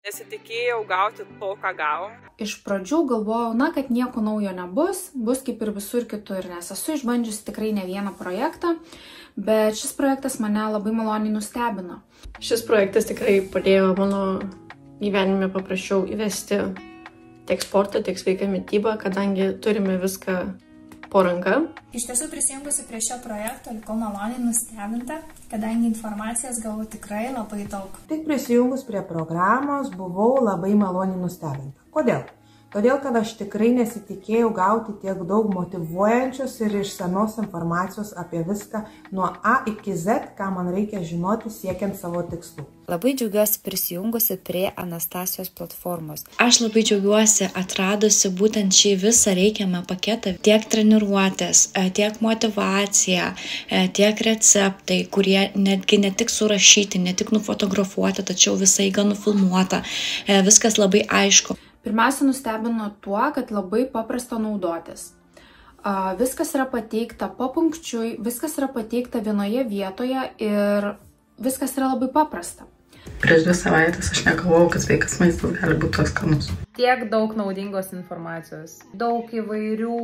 Nesitikėjau gauti to, ką gavom. Iš pradžių galvojau, kad nieko naujo nebus, bus kaip ir visur kitur, nes esu išbandžiusi tikrai ne vieną projektą, bet šis projektas mane labai maloniai nustebino. Šis projektas tikrai padėjo mano gyvenime paprasčiau įvesti tiek sportą, tiek sveiką mitybą, kadangi turime viską po ranka. Iš tiesų prisijungusi prie šio projekto likau maloniai nustebinta, kadangi informacijos gavau tikrai labai daug. Tik prisijungus prie programos buvau labai maloniai nustebinta. Kodėl? Todėl, kad aš tikrai nesitikėjau gauti tiek daug motyvuojančios ir išsamios informacijos apie viską nuo A iki Z, ką man reikia žinoti siekiant savo tikslų. Labai džiaugiuosi prisijungusi prie Anastasijos platformos. Aš labai džiaugiuosi atradusi būtent šį visą reikiamą paketą, tiek treniruotės, tiek motyvacija, tiek receptai, kurie netgi ne tik surašyti, ne tik nufotografuoti, tačiau visai gan nufilmuota. Viskas labai aišku. Pirmiausia, nustebino tuo, kad labai paprasta naudotis. Viskas yra pateikta papunkčiui, viskas yra pateikta vienoje vietoje ir viskas yra labai paprasta. Prieš 2 savaitės aš negalvojau, kad sveikas maistas gali būti toks skanus. Tiek daug naudingos informacijos, daug įvairių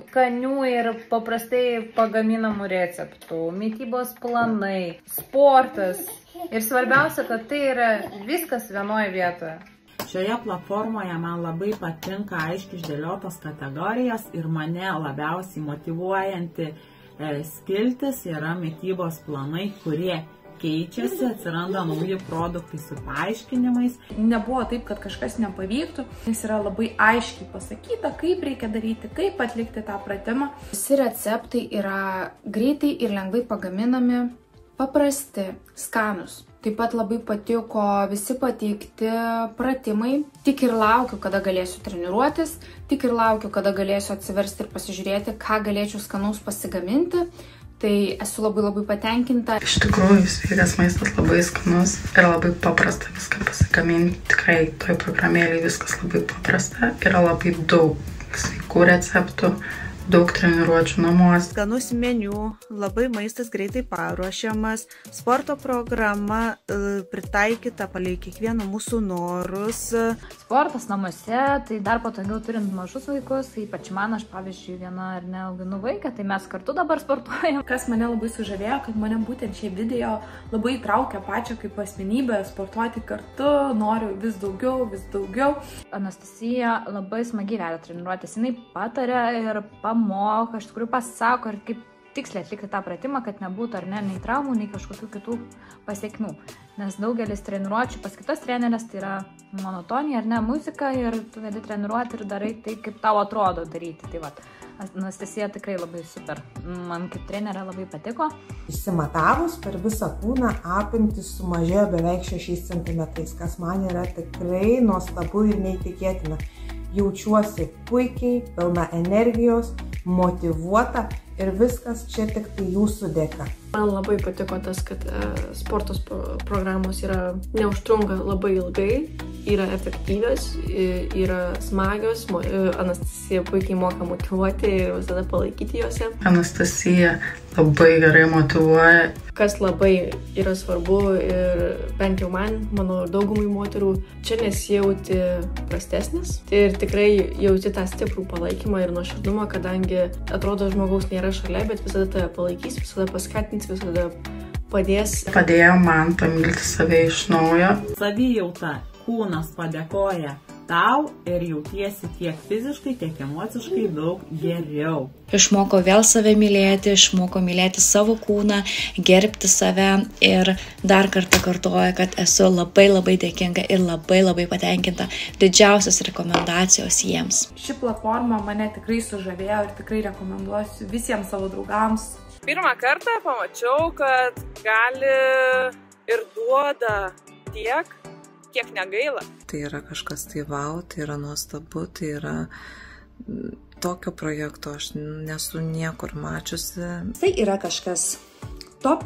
skanių ir paprastai pagaminamų receptų, mitybos planai, sportas ir svarbiausia, kad tai yra viskas vienoje vietoje. Šioje platformoje man labai patinka aiškiai išdėliotos kategorijos ir mane labiausiai motyvuojanti skiltis yra mitybos planai, kurie keičiasi, atsiranda nauji produktai su paaiškinimais. Nebuvo taip, kad kažkas nepavyktų, nes yra labai aiškiai pasakyta, kaip reikia daryti, kaip atlikti tą pratimą. Visi receptai yra greitai ir lengvai pagaminami, paprasti, skanūs. Taip pat labai patiko visi pateikti pratimai. Tik ir laukiu, kada galėsiu treniruotis, tik ir laukiu, kada galėsiu atsiversti ir pasižiūrėti, ką galėčiau skanaus pasigaminti. Tai esu labai patenkinta. Iš tikrųjų, sveikas maistas labai skanus ir labai paprasta viską pasigaminti. Tikrai toj programėlėje viskas labai paprasta. Yra labai daug sveikų receptų, daug treniruočių namuose. Skanus meniu, labai maistas greitai paruošiamas, sporto programa pritaikyta palei kiekvieno mūsų norus. Sportas namuose, tai dar patogiau turint mažus vaikus, ypač man, aš pavyzdžiui viena ar ne auginu vaiką, tai mes kartu dabar sportuojam. Kas mane labai sužavėjo, kad mane būtent šie video labai traukia pačią kaip asmenybę, sportuoti kartu, noriu vis daugiau. Anastasija labai smagiai velia treniruotis, jinai pataria ir pamoka, iš tikrųjų pasako ir kaip tiksliai atlikti tą pratimą, kad nebūtų ar ne nei traumų, nei kažkokių kitų pasiekmių. Nes daugelis treniruočių pas kitas trenerės tai yra monotonija ar ne muzika ir tu vedi treniruoti ir darai taip, kaip tau atrodo daryti. Tai va, Anastasija tikrai labai super. Man kaip trenerė labai patiko. Išsimatavus per visą kūną apimtis sumažėjo beveik 6 cm, kas man yra tikrai nuostabu ir neįtikėtina. Jaučiuosi puikiai, pilna energijos, motyvuota ir viskas čia tik tai jūsų dėka. Man labai patiko tas, kad sportos programos neužtrunka labai ilgai, yra efektyvios, yra smagios, Anastasija puikiai moka motyvuoti ir visada palaikyti juose. Anastasija labai gerai motyvuoja. Kas labai yra svarbu ir bent jau man, mano daugumai moterų, čia nesijauti prastesnis. Ir tikrai jauti tą stiprų palaikymą ir nuoširdumą, kadangi atrodo žmogaus nėra šalia, bet visada tave palaikys, visada paskatins, visada padės. Padėjo man pamilti save iš naujo. Savijauta, kūnas padėkoja tau ir jautiesi tiek fiziškai, tiek emociškai daug geriau. Išmoko vėl save mylėti, išmoko mylėti savo kūną, gerbti save ir dar kartą kartoja, kad esu labai dėkinga ir labai patenkinta. Didžiausios rekomendacijos jiems. Ši platforma mane tikrai sužavėjo ir tikrai rekomenduosiu visiems savo draugams. Pirmą kartą pamačiau, kad gali ir duoda tiek, kiek negaila. Tai yra kažkas tai wow, tai yra nuostabu, tai yra tokio projekto aš nesu niekur mačiusi. Tai yra kažkas top.